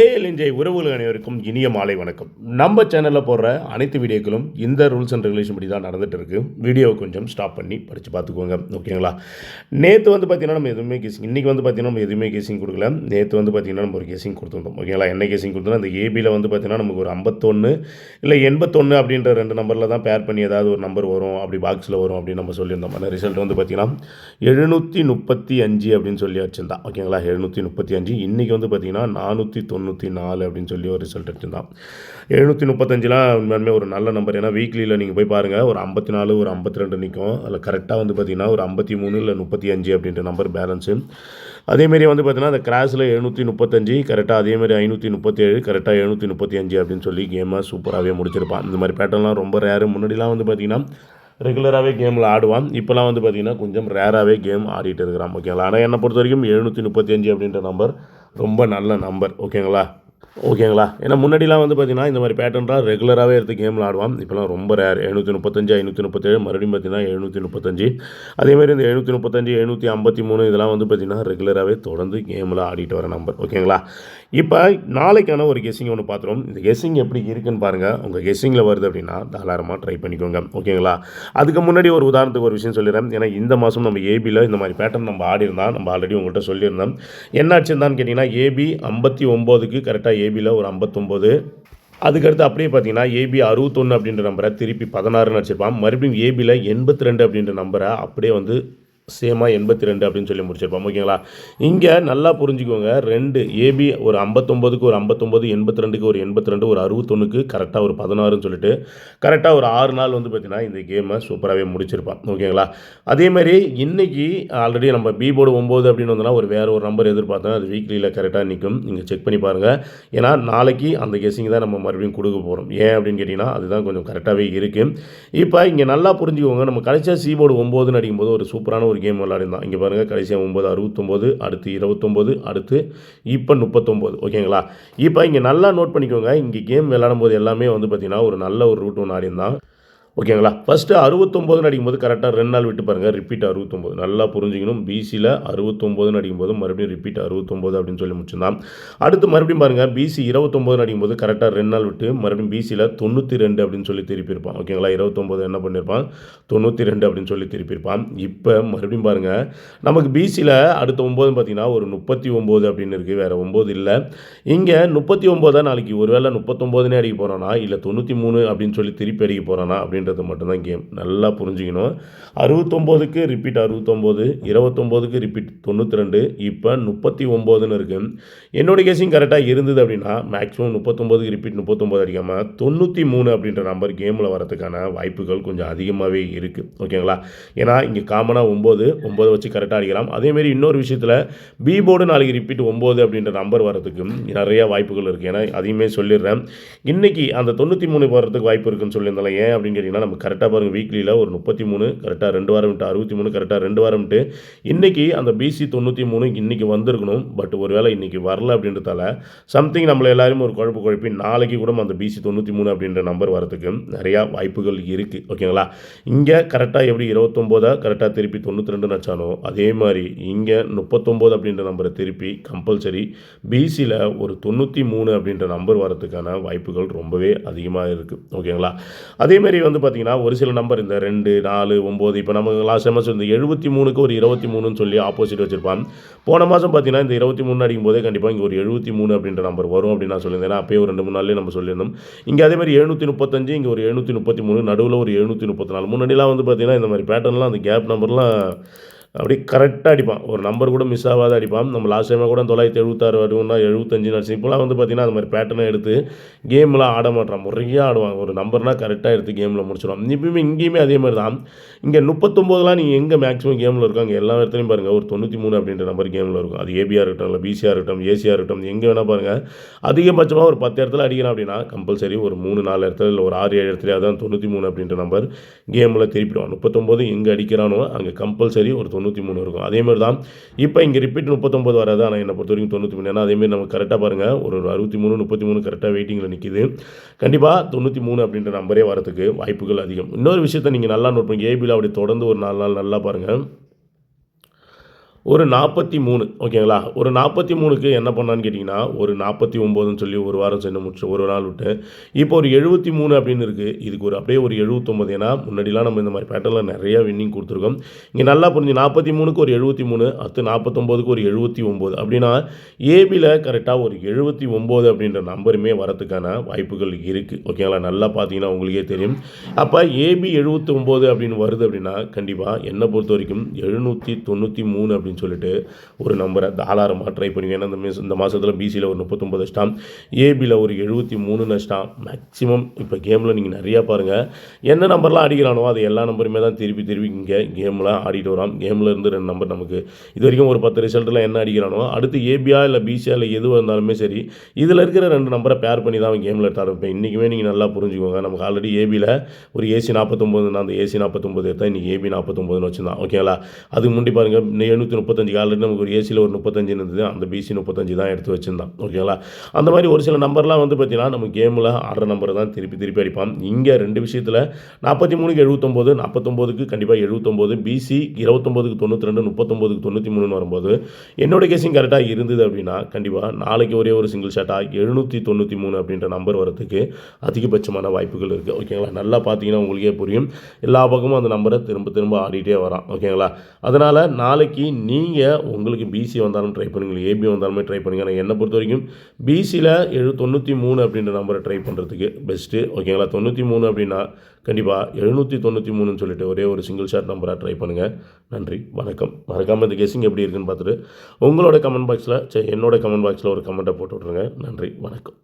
இன்றைய உறவுகள் அனைவருக்கும் இனிய மாலை வணக்கம். நம்ம சேனலில் போடுற அனைத்து வீடியோக்களும் இந்த ரூல்ஸ் அண்ட் ரெகுலேஷன் படி தான் நடந்துட்டு இருக்கு. வீடியோவை கொஞ்சம் ஸ்டாப் பண்ணி படித்து பார்த்துக்கோங்க, ஓகேங்களா? நேற்று பார்த்தீங்கன்னா நம்ம எதுவுமே கேசிங், இன்றைக்கி பார்த்தீங்கன்னா நம்ம எதுவுமே கேசிங் கொடுக்கல. நேற்று பார்த்தீங்கன்னா நம்ம ஒரு கேசிங் கொடுத்துருந்தோம், ஓகேங்களா? என்ன கேசிங் கொடுத்தோம்னா, அந்த ஏபியில் பார்த்தீங்கன்னா நமக்கு ஒரு 51 இல்லை 81 அப்படின்ற ரெண்டு நம்பரில் தான் பேர் பண்ணி ஏதாவது ஒரு நம்பர் வரும், அப்படி பாக்ஸில் வரும் அப்படின்னு நம்ம சொல்லியிருந்தோம். அந்த ரிசல்ட் பார்த்தீங்கன்னா 735 அப்படின்னு சொல்லி வச்சுருந்தான், ஓகேங்களா? 735. இன்றைக்கி பார்த்தீங்கன்னா 494 அப்படின்னு சொல்லி ஒரு ரிசல்ட் எடுத்துருந்தான். 735லாம் உண்மையுமே ஒரு நல்ல நம்பர். ஏன்னா வீக்லியில் நீங்கள் போய் பாருங்கள், ஒரு 54 ஒரு 52 நிற்கும். அதில் கரெக்டாக பார்த்தீங்கன்னா ஒரு 53 இல்லை 35 அப்படின்ற நம்பர் பேலன்ஸு. அதேமாரி பார்த்தீங்கன்னா அந்த கிராஸில் 735 கரெக்டாக, அதேமாதிரி 537 கரெக்டாக 735 அப்படின்னு சொல்லி கேமை சூப்பராகவே முடிச்சிருப்பான். இந்த மாதிரி பேட்டர்ன்லாம் ரொம்ப ரேரு. முன்னாடிலாம் பார்த்தீங்கன்னா ரெகுலராகவே கேமில் ஆடுவான். இப்போலாம் பார்த்தீங்கன்னா கொஞ்சம் ரேராகவே கேம் ஆடிட்டு இருக்கிறான், ஓகேங்களா? ஆனால் என்னை பொறுத்த வரைக்கும் 735 அப்படின்ற நம்பர் ரொம்ப நல்ல நம்பர், ஓகேங்களா? ஏன்னா முன்னாடிலாம் பார்த்தீங்கன்னா இந்த மாதிரி பேட்டர்ன்லாம் ரெகுலராகவே எடுத்து கேமில் ஆடுவான். இப்போலாம் ரொம்ப ரேர். 735 537 மறுபடியும் பார்த்தீங்கன்னா 735. அதேமாதிரி இந்த 735 753 இதெல்லாம் பார்த்தீங்கன்னா ரெகுலராகவே தொடர்ந்து கேமில் ஆடிட்டு வர நம்பர், ஓகேங்களா? இப்போ நாளைக்கான ஒரு கெஸ்ஸிங் ஒன்று பார்த்துருவோம். இந்த கெஸ்ஸிங் எப்படி இருக்குன்னு பாருங்கள். உங்கள் கெஸ்ஸிங்கில் வருது அப்படின்னா தாராளமாக ட்ரை பண்ணிக்கோங்க, ஓகேங்களா? அதுக்கு முன்னாடி ஒரு உதாரணத்துக்கு ஒரு விஷயம் சொல்லிடுறேன். ஏன்னா இந்த மாதம் நம்ம ஏபியில் இந்த மாதிரி பேட்டர்ன் நம்ம ஆடிருந்தோம். நம்ம ஆல்ரெடி உங்கள்கிட்ட சொல்லியிருந்தோம். என்ன ஆச்சுன்னு கேட்டிங்கன்னா, ஏபி 59க்கு கரெக்டாக ஏபியில் ஒரு 59. அதுக்கடுத்து அப்படியே பார்த்தீங்கன்னா ஏபி 61 அப்படின்ற நம்பரை திருப்பி 16ன்னு வச்சுருப்பான். மறுபடியும் ஏபியில் 82 அப்படின்ற நம்பரை அப்படியே சேமாக 82 அப்படின்னு சொல்லி முடிச்சிருப்போம், ஓகேங்களா? இங்கே நல்லா புரிஞ்சுக்கோங்க. ரெண்டு ஏபி ஒரு 59க்கு ஒரு 59, 82க்கு ஒரு 82, ஒரு 61க்கு கரெக்டாக ஒரு 16ன்னு சொல்லிட்டு கரெக்டாக ஒரு 6 நாள் பார்த்தீங்கன்னா இந்த கேமை சூப்பராகவே முடிச்சிருப்பான், ஓகேங்களா? அதேமாதிரி இன்றைக்கி ஆல்ரெடி நம்ம பி போர்டு 9 அப்படின்னு வந்தோன்னா ஒரு வேறு ஒரு நம்பர் எதிர்பார்த்தோம். அது வீக்லியில் கரெக்டாக நிற்கும். நீங்கள் செக் பண்ணி பாருங்கள். ஏன்னா நாளைக்கு அந்த கெஸ்ஸிங் தான் நம்ம மறுபடியும் கொடுக்க போகிறோம். ஏன் அப்படின்னு கேட்டிங்கன்னா அதுதான் கொஞ்சம் கரெக்டாகவே இருக்குது. இப்போ இங்கே நல்லா புரிஞ்சுக்கோங்க. நம்ம கடைசியாக சி போர்டு 9ன்னு அடிக்கும்போது ஒரு சூப்பரான ஒரு கேம் விளையாடிருந்தான். இங்கே பாருங்கள், கடைசியாக 9 69, அடுத்து 29, அடுத்து இப்போ 39, ஓகேங்களா? இப்போ இங்கே நல்லா நோட் பண்ணிக்கோங்க. இங்கே கேம் விளையாடும் போது எல்லாமே பார்த்திங்கன்னா ஒரு நல்ல ஒரு ரூட் ஒன்று ஆடிருந்தான், ஓகேங்களா? ஃபஸ்ட்டு 69ன்னு அடிக்கும்போது கரெக்டாக 2 நாள் விட்டு பாருங்கள், ரிப்பீட் 69. நல்லா புரிஞ்சுக்கணும். பிசியில் 69ன்னு அடிக்கும்போது மறுபடியும் ரிப்பீட் 69 அப்படின்னு சொல்லி முடிச்சிருந்தான். அடுத்து மறுபடியும் பாருங்கள், பிசி 29ன்னு அடிக்கும்போது கரெக்டாக 2 நாள் விட்டு மறுபடியும் பிசியில் 92 அப்படின்னு சொல்லி திருப்பியிருப்பான், ஓகேங்களா? 29 என்ன பண்ணியிருப்பான், 92 அப்படின்னு சொல்லி திருப்பியிருப்பான். இப்போ மறுபடியும் பாருங்கள், நமக்கு பிசியில் அடுத்த 9 பார்த்தீங்கன்னா ஒரு 39 அப்படின்னு இருக்குது, வேறு 9 இல்லை. இங்கே 39 நாளைக்கு ஒருவேளை 39னே அடிக்க போகிறானா இல்லை 93 அப்படின்னு சொல்லி திருப்பி அடிக்க போகிறானா அப்படின்றது மட்டும்தான் கேம். நல்லா புரிஞ்சுக்கணும். 69க்கு ரிப்பீட் 69, 29க்கு ரிப்பீட் 92, இப்போ 39ன்னு இருக்குது. என்னோட கேஸிங் கரெக்டாக இருந்தது அப்படின்னா மேக்ஸிமம் 39க்கு ரிப்பீட் 39 அடிக்காமல் 93 அப்படின்ற நம்பர் கேமில் வரதுக்கான வாய்ப்புகள் கொஞ்சம் அதிகமாகவே இருக்குது, ஓகேங்களா? ஏன்னா இங்கே காமனாக 9 வச்சு கரெக்டாக அடிக்கலாம். அதேமாரி இன்னொரு விஷயத்தில் பி போர்டு நாளைக்கு ரிப்பீட் 9 அப்படின்ற நம்பர் வரதுக்கு நிறைய வாய்ப்புகள் இருக்குது. ஏன்னா அதையுமே சொல்லிடுறேன். இன்றைக்கி அந்த 93 போகிறதுக்கு வாய்ப்பு இருக்குன்னு சொல்லியிருந்தாலும். ஏன் அப்படின்னு கேட்டிங்கன்னா, நம்ம கரெக்டாக பாருங்கள், வீக்லியில் ஒரு 33 கரெக்டாக 2 வாரம் விட்டு 63 கரெக்டாக 2 வாரம் விட்டு இன்றைக்கி அந்த பிசி 93 இன்றைக்கி வந்திருக்கணும். பட் ஒரு வேளை இன்றைக்கி வரல அப்படின்றதால சம்திங் நம்மளை எல்லாரும் ஒரு குழப்பி நாளைக்கு கூட அந்த பிசி 93 அப்படின்ற நம்பர் வரதுக்கு நிறையா வாய்ப்புகள் இருக்குது, ஓகேங்களா? இங்கே கரெக்டாக எப்படி 29 கரெக்டாக திருப்பி 92 வச்சானோ அதே மாதிரி இங்கே 39 அப்படின்ற நம்பரை திருப்பி கம்பல்சரி பிசியில் ஒரு 93 அப்படின்ற நம்பர் வரதுக்கான வாய்ப்புகள் ரொம்பவே அதிகமாக இருக்குது, ஓகேங்களா? அதேமாரி பார்த்திங்கன்னா ஒரு சில நம்பர் இந்த 2 4 9 இப்போ நம்ம லாஸ்ட் டைம் இந்த 73க்கு ஒரு 23ன்னு சொல்லி ஆப்போசிட் வச்சுருப்பான். போன மாதம் பார்த்திங்கன்னா இந்த 23 அடிக்கும் போதே கண்டிப்பாக இங்கே ஒரு 73 அப்படின்ற நம்பர் வரும் அப்படின்னு நான் சொல்லியிருந்தேன். அப்போயே ஒரு 2 3 நாள்லேயே நம்ம சொல்லியிருந்தோம். இங்கே அதேமாதிரி 735, இங்கே ஒரு 733, நடுவில் ஒரு 734. முன்னாடிலாம் பார்த்திங்கன்னா இந்த மாதிரி பேட்டர்ன்லாம் அந்த கேப் நம்பர்லாம் அப்படி கரெக்டாக அடிப்பான். ஒரு நம்பர் கூட மிஸ் ஆகாத அடிப்பான். நம்ம லாஸ்ட் டைமாக கூட 976 வருவோம்னா 75 அடிச்சு. இப்போலாம் பார்த்திங்கன்னா அது மாதிரி பேட்டர்னை எடுத்து கேம்லாம் ஆட மாட்டான், முறையாக ஆடுவாங்க. ஒரு நம்பர்னால் கரெக்டாக எடுத்து கேமில் முடிச்சிடுவான். இப்போயுமே இங்கேயுமே அதே மாதிரி தான். இங்கே 39லாம் நீங்கள் எங்கே மேக்ஸிமம் கேமில் இருக்கும், அங்கே எல்லா இடத்துலையும் பாருங்கள் ஒரு 93 அப்படின்ற நம்பர் கேமில் இருக்கும். அது ஏபியாக இருக்கட்டும், இல்லை பிசியாக இருக்கட்டும், ஏசியாக இருக்கட்டும், எங்கே வேணால் பாருங்கள். அதிகபட்சமாக ஒரு 10 இடத்துல அடிக்கலாம் அப்படின்னா கம்பல்சரி ஒரு 3 4 இடத்துல இல்லை ஒரு 6 7 இடத்துல அதான் 93 அப்படின்ற நம்பர் கேமில் திருப்பிடுவான். 39 எங்கே அடிக்கிறானோ அங்கே கம்பல்சரி ஒரு 93 இருக்கும். அதேமாதிரி தான் இப்போ இங்கே ரிப்பீட் 39 வராது. ஆனால் என்னை பொறுத்த வரைக்கும் 93. ஏன்னா அதேமாதிரி நம்ம கரெக்டாக பாருங்கள், ஒரு 63 33 கரெக்டாக வெயிட்டிங்கில் நிற்கிது. கண்டிப்பாக 93 அப்படின்ற நம்பரே வரதுக்கு வாய்ப்புகள் அதிகம். இன்னொரு விஷயத்தை நீங்கள் நல்லா நோட் பண்ணி, ஏபியில் அப்படி தொடர்ந்து ஒரு 4 நாள் நல்லா பாருங்கள். ஒரு 43 ஓகேங்களா? ஒரு 43க்கு என்ன பண்ணான்னு கேட்டிங்கன்னா, ஒரு 49ன்னு சொல்லி ஒரு வாரம் சென்று முடிச்சு ஒரு நாள் விட்டு, இப்போ ஒரு 73 அப்படின்னு இருக்கு. இதுக்கு ஒரு அப்படியே ஒரு 79 ஏன்னா, முன்னாடிலாம் நம்ம இந்த மாரி பேட்டர்ன்ல நெறைய வின்னிங் குடுத்துருக்கோம். இங்க நல்லா புரிஞ்சு 43க்கு ஒரு 73, அடுத்து 49க்கு ஒரு 79 அப்படின்னா, ஏபில கரெக்ட்டா ஒரு 79 அப்படின்ற நம்பருமே வரதுக்கான வாய்ப்புகள் இருக்கு. ஓகேங்களா? நல்லா பார்த்தீங்கன்னா உங்களுக்கே தெரியும். அப்ப ஏபி 79 அப்படின்னு வருது அப்படின்னா, கண்டிப்பா என்ன பொறுத்தவரைக்கும் 793 அப்படின்னு சொல்லிட்டு ஒரு நம்பரை தாராளமாக ட்ரை பண்ணுவேன். ஏன்னா இந்த மாதத்தில் பிசியில் ஒரு 39 அடிச்சிட்டான், ஏபியில் ஒரு 73 அடிச்சிட்டான். மேக்ஸிமம் இப்போ கேமில் நீங்கள் நிறையா பாருங்கள், என்ன நம்பர்லாம் அடிக்கிறானோ அது எல்லா நம்பருமே தான் திருப்பி திருப்பி இங்கே கேமில் ஆடிட்டு வரான். கேமில் இருந்து 2 நம்பர் நமக்கு இது வரைக்கும் ஒரு 10 ரிசல்ட்டில் என்ன அடிக்கிறானோ அடுத்து ஏபியா இல்லை பிசியா இல்லை எதுவாக இருந்தாலுமே சரி, இதில் இருக்கிற 2 நம்பரை பேர் பண்ணி தான் அவன் கேமில் எடுத்து ஆரம்பிப்பேன். இன்றைக்குமே நீங்கள் நல்லா புரிஞ்சுக்கோங்க, நமக்கு ஆல்ரெடி ஏபியில் ஒரு ஏசி 49 அந்த ஏசி 49 எடுத்தால் இன்றைக்கி ஏபி 49 வச்சுருந்தான். ஓகேங்களா? அதுக்கு முன்னாடி பாருங்கள் 735 ஆல்ரெடி நமக்கு ஒரு ஏசியில் ஒரு 35 இருந்தது, அந்த பிசி 35 தான் எடுத்து வச்சுருந்தான். ஓகேங்களா? அந்த மாதிரி ஒரு சில நம்பர்லாம் வந்து பார்த்தீங்கன்னா நம்ம கேமில் ஆடுற நம்பரை தான் திருப்பி திருப்பி அடிப்பான். இங்கே 2 விஷயத்தில் 43க்கு 79, 49க்கு கண்டிப்பாக 79, பிசி 29க்கு 92, 39க்கு 93ன்னு வரும்போது என்னோட கேசிங் கரெக்டாக இருந்தது அப்படின்னா கண்டிப்பாக நாளைக்கு ஒரே ஒரு சிங்கிள் ஷாட்டாக 793 அப்படின்ற நம்பர் வரதுக்கு அதிகபட்சமான வாய்ப்புகள் இருக்குது. ஓகேங்களா? நல்லா பார்த்தீங்கன்னா உங்களுக்கே புரியும், எல்லா பக்கமும் அந்த நம்பரை திரும்ப திரும்ப ஆடிட்டே வரான். ஓகேங்களா? அதனால் நாளைக்கு நீங்கள் உங்களுக்கு பிசி வந்தாலும் ட்ரை பண்ணுங்கள், ஏபி வந்தாலுமே ட்ரை பண்ணுங்கள். ஆனால் என்னை பொறுத்த வரைக்கும் பிசியில் 93 அப்படின்ற நம்பரை ட்ரை பண்ணுறதுக்கு பெஸ்ட்டு. ஓகேங்களா? 93 அப்படின்னா கண்டிப்பாக 793ன்னு சொல்லிட்டு ஒரே ஒரு சிங்கிள் ஷாட் நம்பராக ட்ரை பண்ணுங்கள். நன்றி, வணக்கம். மறக்காமல் இந்த கெஸ்ஸிங் எப்படி இருக்குன்னு பார்த்துட்டு உங்களோட கமெண்ட் பாக்ஸில் என்னோட கமெண்ட் பாக்ஸில் ஒரு கமெண்ட்டை போட்டு விட்ருங்க. நன்றி, வணக்கம்.